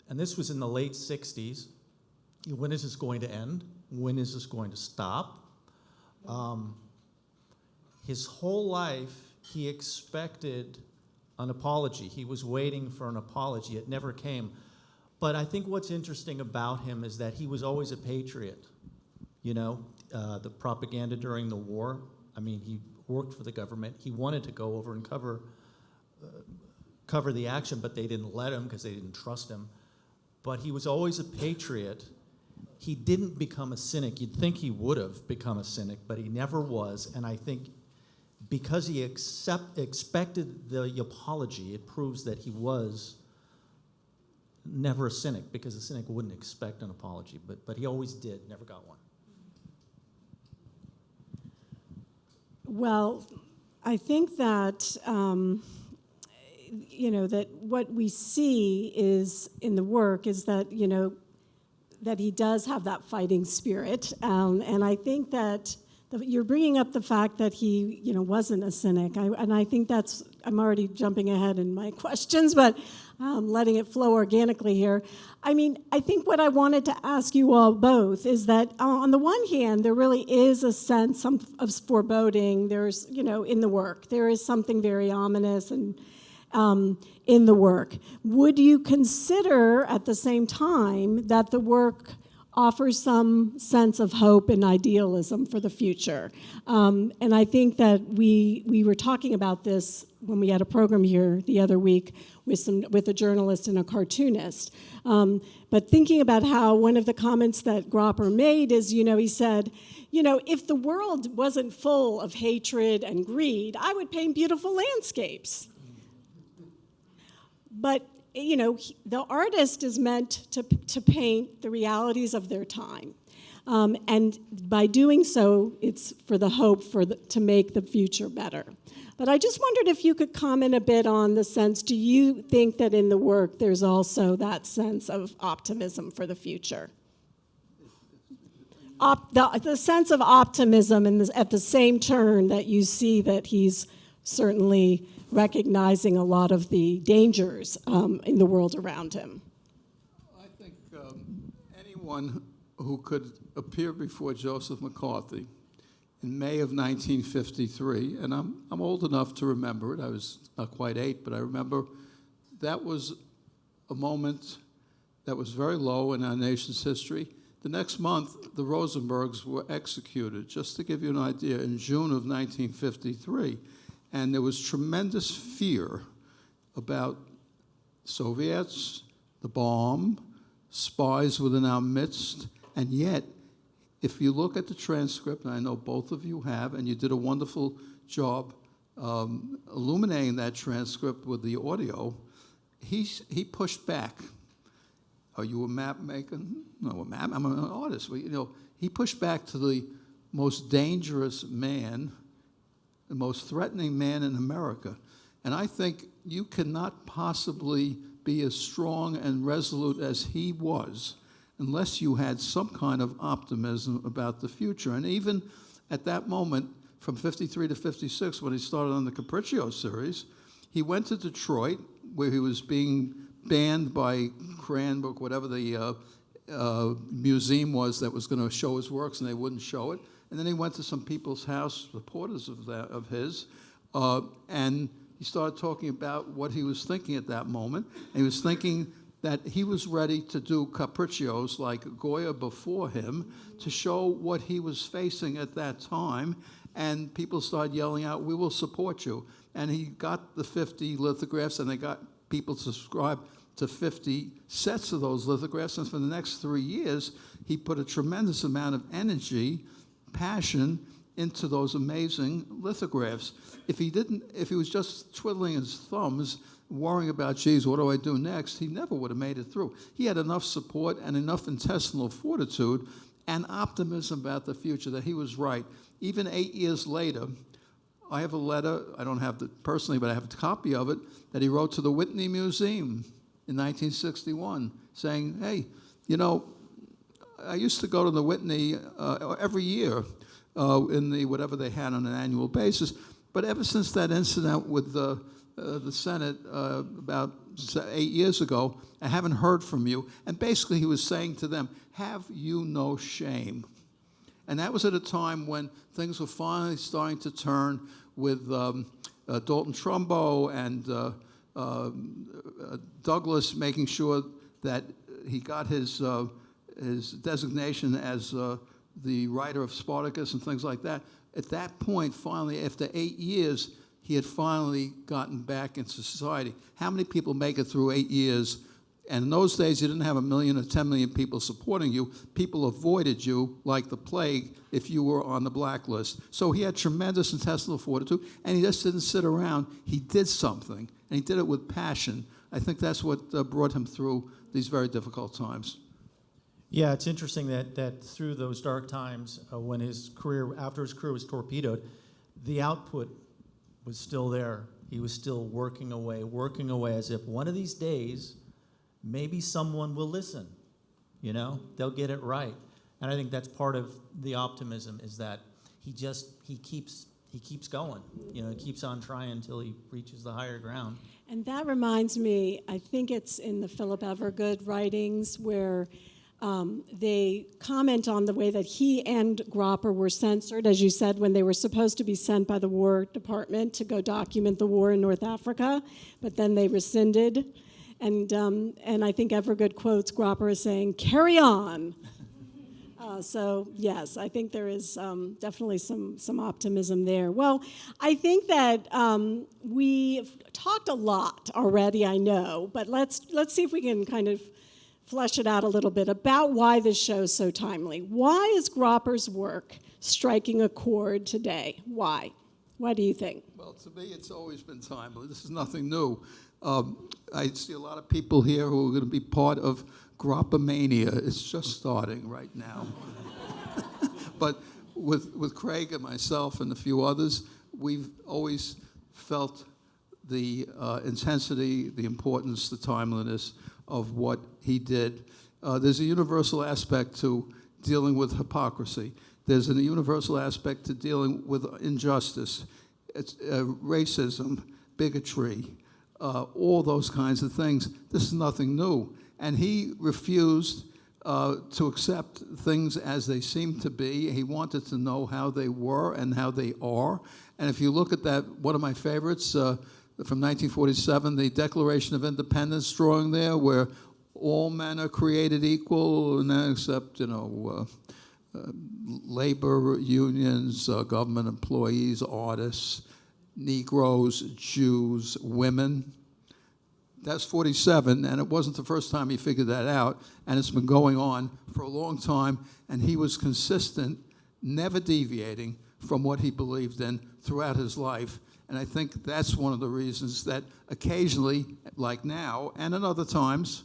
and this was in the late 60s. When is this going to end? When is this going to stop? His whole life, he expected an apology. He was waiting for an apology. It never came. But I think what's interesting about him is that he was always a patriot. You know, the propaganda during the war, I mean, he worked for the government. He wanted to go over and cover the action, but they didn't let him because they didn't trust him. But he was always a patriot. He didn't become a cynic. You'd think he would have become a cynic, but he never was. And I think because he expected the apology, it proves that he was never a cynic, because a cynic wouldn't expect an apology. But he always did, never got one. Well, I think that, you know, that what we see is in the work is that, you know, that he does have that fighting spirit. And I think that you're bringing up the fact that he, you know, wasn't a cynic. And I think that's, I'm already jumping ahead in my questions, but letting it flow organically here. I mean, I think what I wanted to ask you all both is that on the one hand, there really is a sense of foreboding. There's, you know, in the work, there is something very ominous and in the work. Would you consider at the same time that the work offers some sense of hope and idealism for the future? And I think that we were talking about this when we had a program here the other week with a journalist and a cartoonist. But thinking about how one of the comments that Gropper made is, you know, he said, you know, if the world wasn't full of hatred and greed, I would paint beautiful landscapes. But, you know, the artist is meant to paint the realities of their time. And by doing so, it's for the hope to make the future better. But I just wondered if you could comment a bit on the sense, do you think that in the work there's also that sense of optimism for the future? The sense of optimism and at the same turn that you see that he's certainly recognizing a lot of the dangers in the world around him. I think anyone who could appear before Joseph McCarthy in May of 1953, and I'm old enough to remember it. I was not quite 8, but I remember that was a moment that was very low in our nation's history. The next month, the Rosenbergs were executed, just to give you an idea, in June of 1953. And there was tremendous fear about Soviets, the bomb, spies within our midst. And yet, if you look at the transcript, and I know both of you have, and you did a wonderful job illuminating that transcript with the audio, he pushed back. Are you a map maker? No, a map. I'm an artist. You know, he pushed back to the most dangerous man, the most threatening man in America. And I think you cannot possibly be as strong and resolute as he was unless you had some kind of optimism about the future. And even at that moment, from 53 to 56, when he started on the Capriccio series, he went to Detroit, where he was being banned by Cranbrook, whatever the museum was that was going to show his works, and they wouldn't show it. And then he went to some people's house, supporters of his, and he started talking about what he was thinking at that moment. And he was thinking that he was ready to do capriccios like Goya before him to show what he was facing at that time. And people started yelling out, "We will support you." And he got the 50 lithographs, and they got people to subscribe to 50 sets of those lithographs. And for the next 3 years, he put a tremendous amount of energy, passion into those amazing lithographs. If he was just twiddling his thumbs, worrying about, geez, what do I do next, he never would have made it through. He had enough support and enough intestinal fortitude and optimism about the future that he was right. Even 8 years later, I have a letter, I don't have it personally, but I have a copy of it, that he wrote to the Whitney Museum in 1961, saying, hey, you know, I used to go to the Whitney every year in the whatever they had on an annual basis, but ever since that incident with the Senate about 8 years ago, I haven't heard from you. And basically he was saying to them, have you no shame? And that was at a time when things were finally starting to turn with Dalton Trumbo and Douglas making sure that he got his designation as the writer of Spartacus and things like that. At that point, finally, after 8 years, he had finally gotten back into society. How many people make it through 8 years? And in those days, you didn't have 1 million or 10 million people supporting you. People avoided you like the plague if you were on the blacklist. So he had tremendous intestinal fortitude, and he just didn't sit around. He did something, and he did it with passion. I think that's what brought him through these very difficult times. Yeah, it's interesting that through those dark times, when after his career was torpedoed, the output was still there. He was still working away as if one of these days, maybe someone will listen, you know, they'll get it right. And I think that's part of the optimism, is that he keeps going, you know, he keeps on trying until he reaches the higher ground. And that reminds me, I think it's in the Philip Evergood writings where they comment on the way that he and Gropper were censored, as you said, when they were supposed to be sent by the War Department to go document the war in North Africa, but then they rescinded. And I think Evergood quotes Gropper as saying, "Carry on." So yes, I think there is definitely some optimism there. Well, I think that we've talked a lot already, I know, but let's see if we can kind of flesh it out a little bit about why this show is so timely. Why is Gropper's work striking a chord today? Why? Why do you think? Well, to me, it's always been timely. This is nothing new. I see a lot of people here who are going to be part of Gropper Mania. It's just starting right now. But with Craig and myself and a few others, we've always felt the intensity, the importance, the timeliness of what he did. There's a universal aspect to dealing with hypocrisy. There's a universal aspect to dealing with injustice, racism, bigotry, all those kinds of things. This is nothing new. And he refused to accept things as they seem to be. He wanted to know how they were and how they are. And if you look at that, one of my favorites, from 1947, the Declaration of Independence drawing there, where all men are created equal, and except, you know, labor unions, government employees, artists, Negroes, Jews, women. That's 47, and it wasn't the first time he figured that out, and it's been going on for a long time, and he was consistent, never deviating from what he believed in throughout his life. And I think that's one of the reasons that occasionally, like now, and at other times,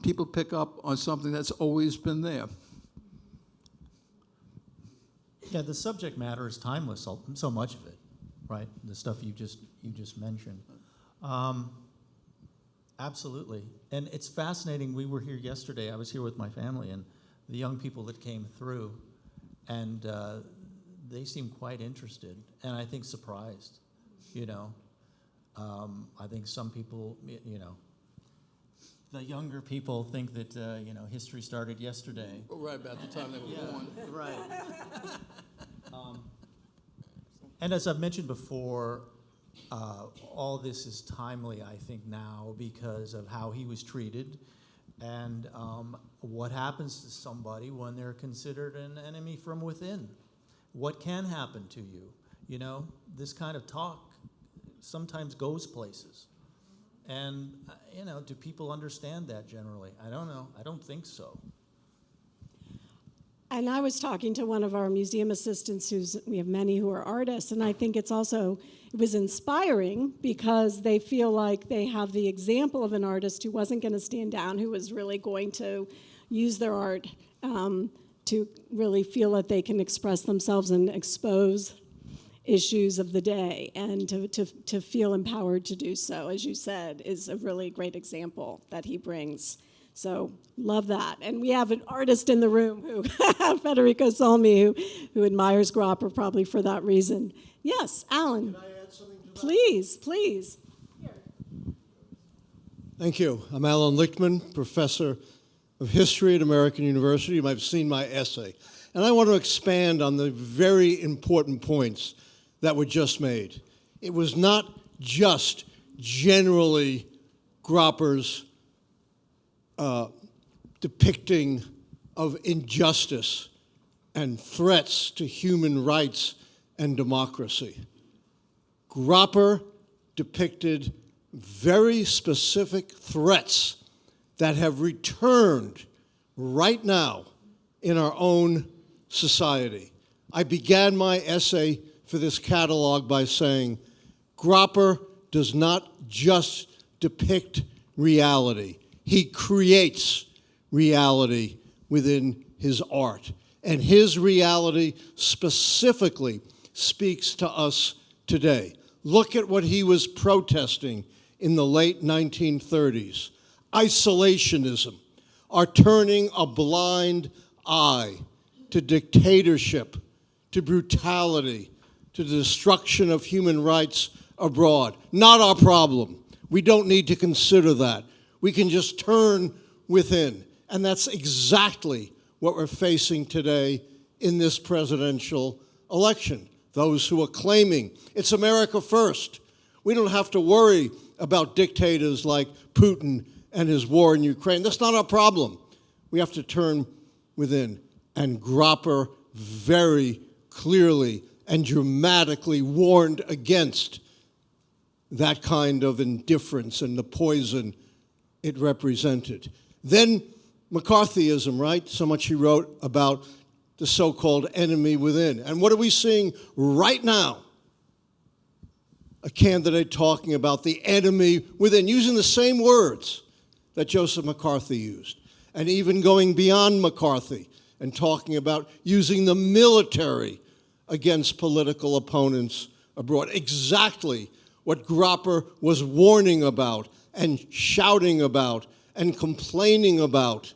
people pick up on something that's always been there. Yeah, the subject matter is timeless, so much of it, right? The stuff you just mentioned. Absolutely. And it's fascinating. We were here yesterday. I was here with my family, and the young people that came through, and they seemed quite interested, and I think surprised, you know. I think some people, you know, the younger people think that, you know, history started yesterday. Right about the time they were born. Right. And as I've mentioned before, all this is timely, I think, now because of how he was treated and what happens to somebody when they're considered an enemy from within. What can happen to you? You know, this kind of talk sometimes goes places. And, you know, do people understand that generally? I don't know. I don't think so. And I was talking to one of our museum assistants, we have many who are artists, and I think it was inspiring because they feel like they have the example of an artist who wasn't going to stand down, who was really going to use their art to really feel that they can express themselves and expose issues of the day, and to feel empowered to do so, as you said, is a really great example that he brings. So love that. And we have an artist in the room, Federico Salmi, who admires Gropper probably for that reason. Yes, Alan. Can I add something to that? Please, please. Thank you. I'm Alan Lichtman, professor of history at American University. You might have seen my essay. And I want to expand on the very important points that were just made. It was not just generally Gropper's depicting of injustice and threats to human rights and democracy. Gropper depicted very specific threats that have returned right now in our own society. I began my essay for this catalog by saying, Gropper does not just depict reality. He creates reality within his art. And his reality specifically speaks to us today. Look at what he was protesting in the late 1930s. Isolationism, our turning a blind eye to dictatorship, to brutality, to the destruction of human rights abroad. Not our problem. We don't need to consider that. We can just turn within. And that's exactly what we're facing today in this presidential election. Those who are claiming it's America first. We don't have to worry about dictators like Putin and his war in Ukraine. That's not our problem. We have to turn within. And Gropper very clearly and dramatically warned against that kind of indifference and the poison it represented. Then McCarthyism, right? So much he wrote about the so-called enemy within. And what are we seeing right now? A candidate talking about the enemy within, using the same words that Joseph McCarthy used, and even going beyond McCarthy and talking about using the military against political opponents abroad. Exactly what Gropper was warning about and shouting about and complaining about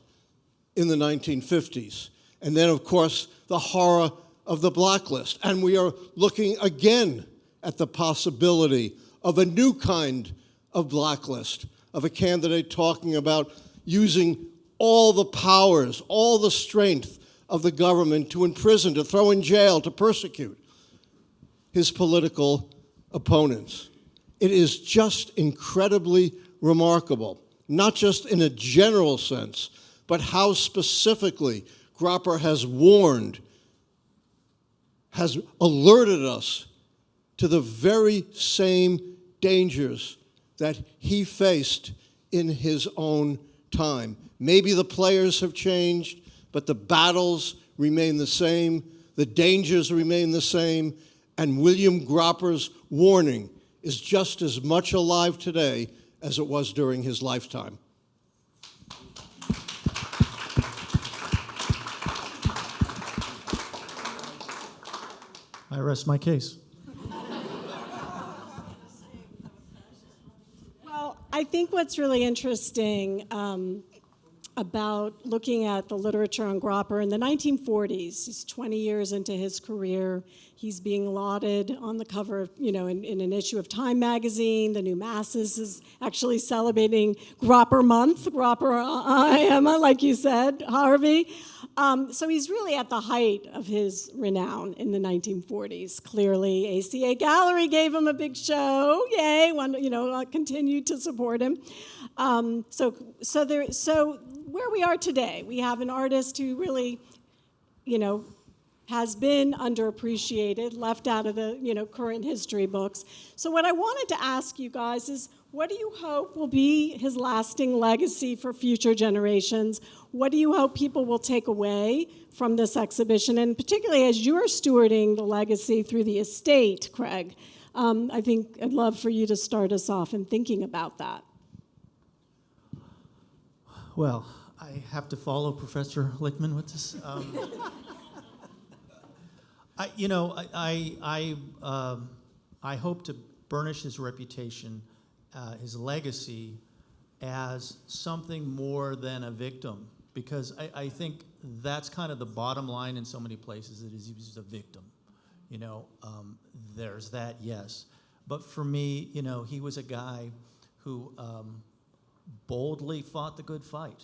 in the 1950s. And then, of course, the horror of the blacklist. And we are looking again at the possibility of a new kind of blacklist, of a candidate talking about using all the powers, all the strength of the government to imprison, to throw in jail, to persecute his political opponents. It is just incredibly remarkable, not just in a general sense, but how specifically Gropper has warned, has alerted us to the very same dangers that he faced in his own time. Maybe the players have changed, but the battles remain the same, the dangers remain the same, and William Gropper's warning is just as much alive today as it was during his lifetime. I rest my case. Well, I think what's really interesting about looking at the literature on Gropper in the 1940s, he's 20 years into his career. He's being lauded on the cover of, in an issue of Time magazine. The New Masses is actually celebrating Gropper Month, Gropper Emma, like you said, Harvey. So he's really at the height of his renown in the 1940s. Clearly, ACA Gallery gave him a big show. Yay! Continued to support him. So where we are today, we have an artist who really, has been underappreciated, left out of the, current history books. So what I wanted to ask you guys is, What do you hope will be his lasting legacy for future generations? What do you hope people will take away from this exhibition? And particularly as you're stewarding the legacy through the estate, Craig, I think I'd love for you to start us off in thinking about that. Well, I have to follow Professor Lichtman with this. I hope to burnish his reputation, his legacy, as something more than a victim, because I think that's kind of the bottom line in so many places. It is he was a victim, There's that, yes, but for me, he was a guy who boldly fought the good fight.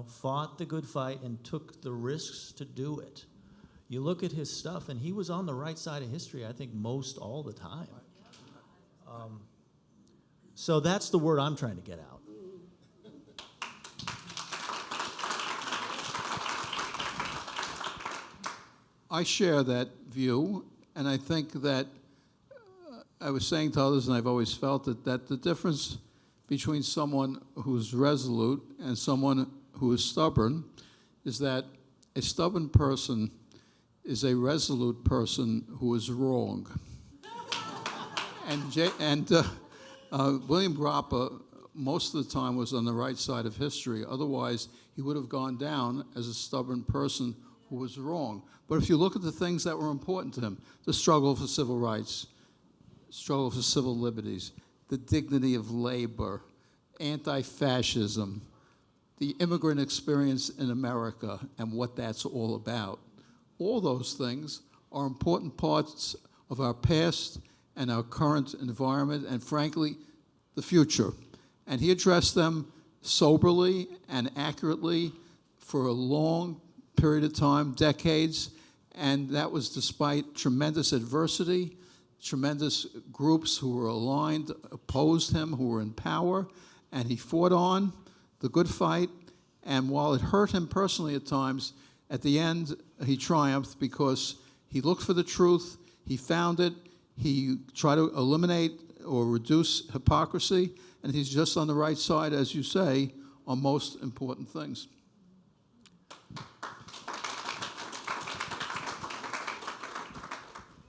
Fought the good fight and took the risks to do it. You look at his stuff, and he was on the right side of history, I think, most all the time. So that's the word I'm trying to get out. I share that view, and I think that I was saying to others, and I've always felt it, that the difference between someone who's resolute and someone who is stubborn is that a stubborn person is a resolute person who is wrong. And William Gropper, most of the time, was on the right side of history. Otherwise, he would have gone down as a stubborn person who was wrong. But if you look at the things that were important to him, the struggle for civil rights, struggle for civil liberties, the dignity of labor, anti-fascism, the immigrant experience in America and what that's all about. All those things are important parts of our past and our current environment and, frankly, the future. And he addressed them soberly and accurately for a long period of time, decades, and that was despite tremendous adversity, tremendous groups who were aligned, opposed him, who were in power, and he fought on the good fight. And while it hurt him personally at times, at the end, he triumphed because he looked for the truth, he found it, he tried to eliminate or reduce hypocrisy, and he's just on the right side, as you say, on most important things.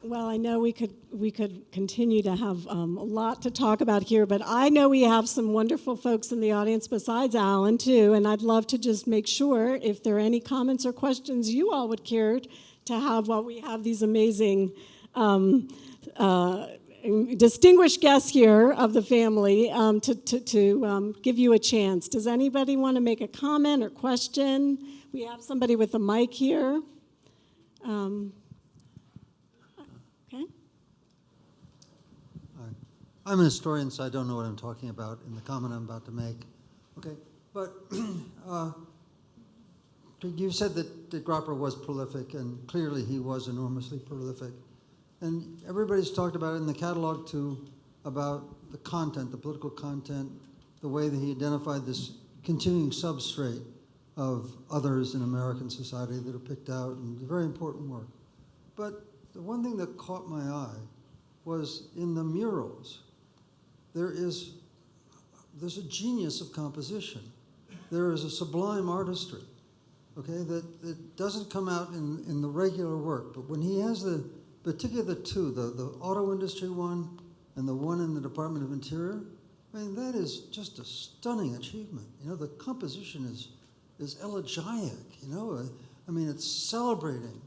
Well, I know we could continue to have a lot to talk about here, but I know we have some wonderful folks in the audience besides Alan, too, and I'd love to just make sure if there are any comments or questions you all would care to have while we have these amazing distinguished guests here of the family to give you a chance. Does anybody want to make a comment or question? We have somebody with a mic here. Okay. I'm an historian, so I don't know what I'm talking about in the comment I'm about to make. Okay, but you said that Gropper was prolific, and clearly he was enormously prolific. And everybody's talked about it in the catalog, too, about the content, the political content, the way that he identified this continuing substrate of others in American society that are picked out, and it's very important work. But the one thing that caught my eye was in the murals, there's a genius of composition. There is a sublime artistry, okay, that doesn't come out in the regular work. But when he has particularly the two, the auto industry one and the one in the Department of Interior, I mean, that is just a stunning achievement. The composition is elegiac, I mean, it's celebrating,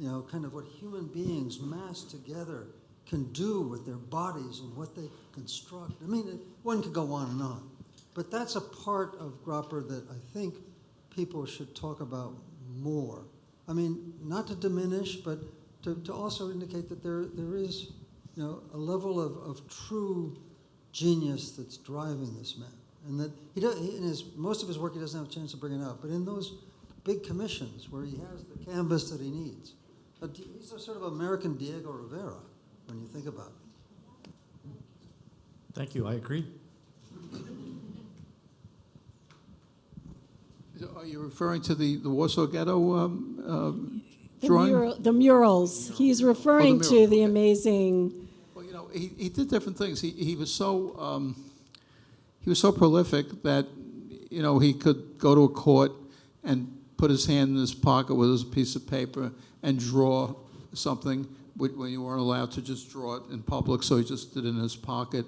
kind of what human beings massed together can do with their bodies and what they construct. I mean, one could go on and on. But that's a part of Gropper that I think people should talk about more. I mean, not to diminish, but to also indicate that there is, a level of true genius that's driving this man. And that most of his work he doesn't have a chance to bring it out, but in those big commissions where he has the canvas that he needs, he's a sort of American Diego Rivera when you think about it. Thank you, I agree. Are you referring to the Warsaw Ghetto drawing? The murals. He's referring to the amazing. Well, he did different things. He was so prolific that, he could go to a court and put his hand in his pocket with his piece of paper and draw something when you weren't allowed to just draw it in public, so he just did it in his pocket.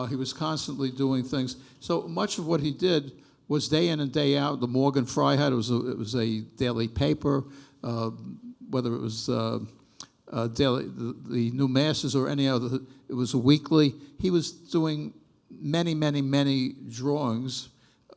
He was constantly doing things. So much of what he did was day in and day out. The Morgan Freiheit, it was a daily paper, whether it was daily, the New Masses or any other, it was a weekly. He was doing many, many, many drawings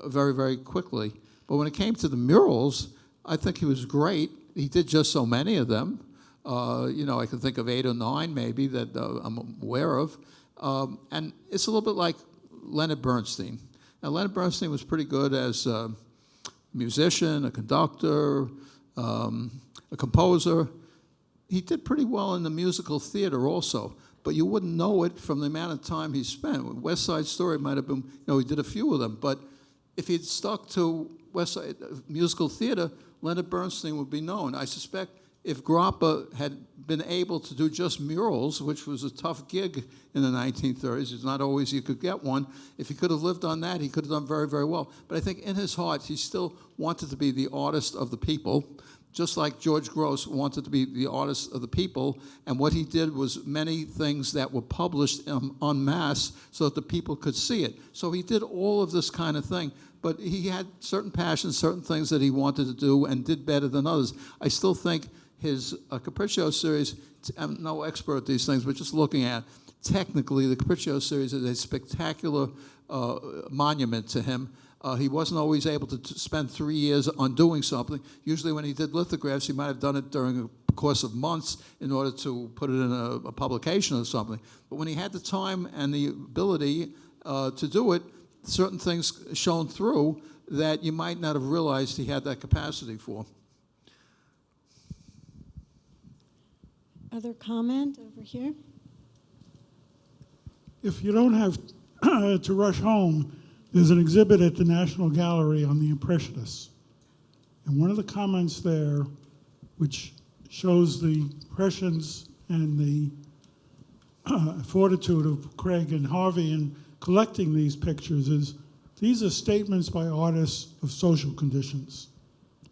very, very quickly. But when it came to the murals, I think he was great. He did just so many of them. I can think of 8 or 9 maybe that I'm aware of. And it's a little bit like Leonard Bernstein. Now, Leonard Bernstein was pretty good as a musician, a conductor, a composer. He did pretty well in the musical theater also, but you wouldn't know it from the amount of time he spent. West Side Story might have been, he did a few of them, but if he'd stuck to West Side musical theater, Leonard Bernstein would be known. I suspect if Gropper had been able to do just murals, which was a tough gig in the 1930s, it's not always you could get one, if he could have lived on that, he could have done very, very well. But I think in his heart, he still wanted to be the artist of the people, just like George Grosz wanted to be the artist of the people, and what he did was many things that were published en masse so that the people could see it. So he did all of this kind of thing, but he had certain passions, certain things that he wanted to do and did better than others. I still think his Capriccio series, I'm no expert at these things, but just looking at, technically the Capriccio series is a spectacular monument to him. He wasn't always able to spend 3 years on doing something. Usually when he did lithographs, he might have done it during a course of months in order to put it in a publication or something. But when he had the time and the ability to do it, certain things shone through that you might not have realized he had that capacity for. Other comment over here? If you don't have to rush home, there's an exhibit at the National Gallery on the Impressionists. And one of the comments there, which shows the impressions and the fortitude of Craig and Harvey in collecting these pictures, is these are statements by artists of social conditions.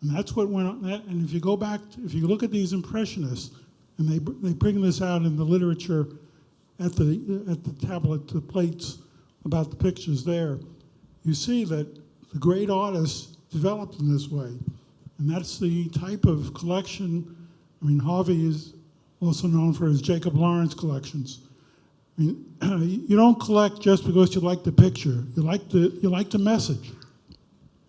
And that's what went on. And if you go back, if you look at these Impressionists, and they bring this out in the literature at the tablet, the plates about the pictures there, you see that the great artists developed in this way. And that's the type of collection. I mean, Harvey is also known for his Jacob Lawrence collections. I mean, you don't collect just because you like the picture. You like the message.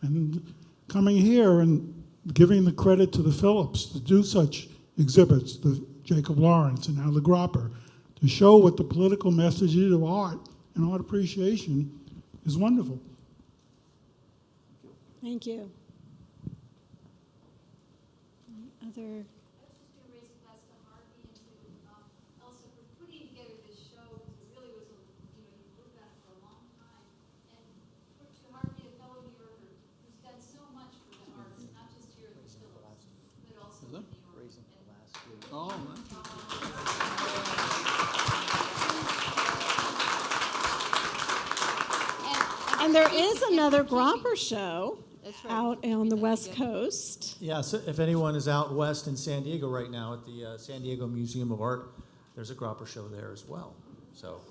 And coming here and giving the credit to the Phillips to do such exhibits, the Jacob Lawrence and now the Gropper, to show what the political message is of art and art appreciation is wonderful. Thank you. Other? I was just going to raise a glass to Harvey and to Elsa for putting together this show, because it really was, you worked on it for a long time. And to Harvey, a fellow New Yorker, who's done so much for the arts, not just here at the Phillips, but also in New York. Oh, And there is another Gropper show out on the West Coast. Yeah, so if anyone is out west in San Diego right now at the San Diego Museum of Art, there's a Gropper show there as well. So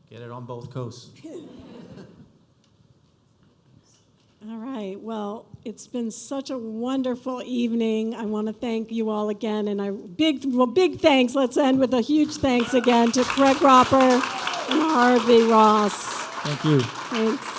get it on both coasts. All right. Well, it's been such a wonderful evening. I want to thank you all again, and big thanks. Let's end with a huge thanks again to Craig Gropper and Harvey Ross. Thank you. Thanks.